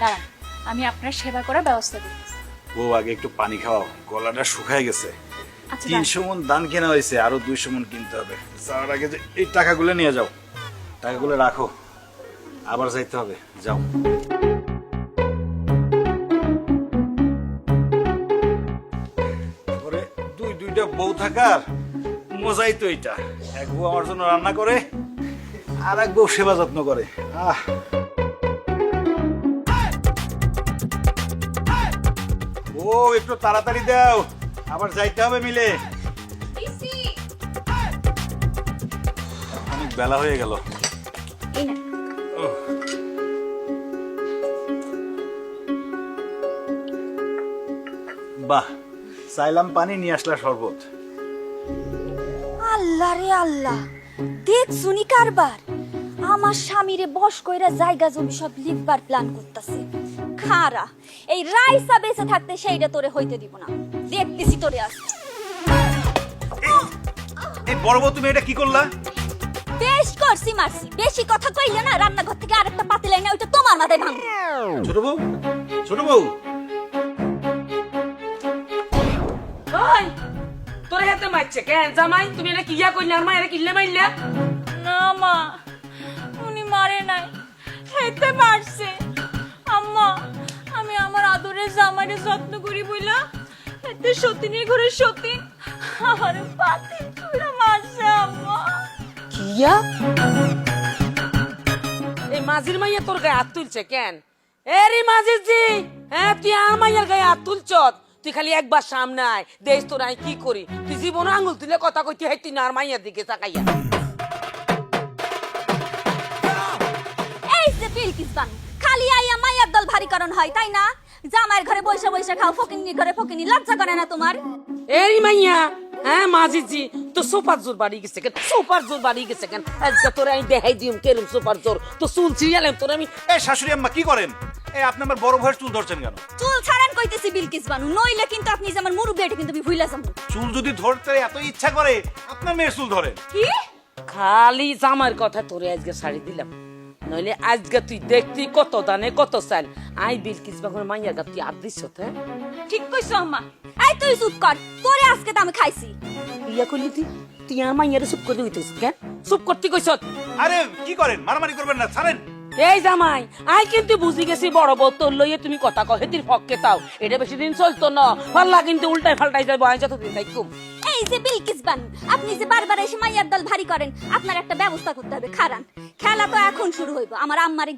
দাঁড়ান, আমি আপনার সেবা করার ব্যবস্থা করতেছি। ও আগে একটু পানি খাওয়াও, গলাটা শুকায় গেছে। আচ্ছা 300 মন ধান কেনা হয়েছে, আরো 200 মন কিনতে হবে। যাওয়ার আগে যে এই টাকাগুলো নিয়ে যাও, টাকাগুলো রাখো, আবার যাইতে হবে, যাও। পরে দুইটা বউ থাকার মজাই তো এইটা। এক বউ আমার জন্য রান্না করে, আর এক বউ সেবা যত্ন করে। ও একটু তাড়াতাড়ি দাও, আবার যাইতে হবে মিলে। অনেক বেলা হয়ে গেল। এই না, বাহ, চাইলাম পানি, নিয়ে আসলা শরবত। আল্লাহ রে আল্লাহ, দেখ শুনি কারবার। আমার স্বামীরে বস কইরা জায়গা জমি সব লিখবার প্ল্যান করতেছে। খারা এই রাইসা বেঁচে থাকতে সেইটা তোরে হইতে দিব না। দেখতেছি তোরে আজ। এই বড় বউ, তুমি এটা কি করলা? বেশ করছি মারছি, বেশি কথা কইলে না রান্নাঘর থেকে আরেকটা পাতিল আইনা ওইটা তোমার মাথায় ভাঙবে। ছোট বউ, ছোট বউ, ওই তোরে হাতে মারছে কেন জামাই? তুমি এটা কিয়া কইলা? আর মা এটা কিল্লে মাইলা? না মা, উনি মারে নাই, হেতে মারছে। আম্মা, আমি আমার আদরের জামাইরে যত্ন করি বইলা হেতে সতীনের ঘরে সতী আমার পাতিল কইরা মারছে আম্মা। কিয়া? এই মাঝির মাইয়া তোর গায়ে হাত তুলছে কেন? এরি মাঝির জি, হ্যাঁ তুই আর মাইয়ার গায়ে হাত তুলছত? তুই খালি একবার সামনে আয়, দেখ তোর আমি কি করি। তুই জীবনে আঙুল তুলে কথা কইতে হয়, তুই না আর মাইয়ার দিকে তাকাইয়া। এই যে বিলকিস বানু, খালি আইয়া মাইয়ার দল ভারী কারণ হয় তাই না? জামাইয়ের ঘরে বইসা বইসা খাও, ফকিন্নির ঘরে ফকিন্নি, লজ্জা করে না তোমার? এরি মাইয়া, হ্যাঁ মাঝির জি, তো সুপার জোর বাড়ি গেছে কেন? সুপার জোর বাড়ি গেছে কেন? আজকে তোরে আমি দেখাই দিম কেরম সুপার জোর। তো চুল ছিঁড়ালাম তোর আমি। এই শাশুড়ি আম্মা কি করেন? এই আপনি আমার বড় ভাইয়ের চুল ধরছেন কেন? চুল ছাড়ান কইতেছি বিলকিস বানু, নইলে কিন্তু আপনি যে আমার মুরব্বি এটা কিন্তু আমি ভুইলা যাবো। চুল যদি ধরতে এত ইচ্ছা করে, আপনার মেয়ের চুল ধরেন। কি? খালি জামার কথা তোরে আজকে শাড়ি দিলাম, নইলে আজকে তুই দেখতি কত দানে কত চাল। আই বিলকিস বাগর মাইয়ার গা তুই আর দিস। ঠিক কইছো আম্মা। এই তুই চুপ কর, তোরে আজকে তো আমি খাইছি। ইয়া করলি তুই? তুই আর মাইয়ারে চুপ করে হইতেছ কেন? চুপ করতে কইছ? আরে কি করেন? মারামারি করবেন না, ছাড়েন। এই জামাই, আই কিন্তু বুঝি গেছি বড় বউ তোর লইয়ে তুমি কথা কহে তির পক্ষে তাও। এটা বেশি দিন চলতো না, পাল্লা কিন্তু উল্টাই ফাল্টাই যাবো। আমি যতদিন থাকুম। এই যে বিলকিস বানু, আপনি যে বারবার এসে মাইয়ার দল ভারী করেন, আপনার একটা ব্যবস্থা করতে হবে। খারান, খেলা তো এখন শুরু হইব। আমার আম্মারে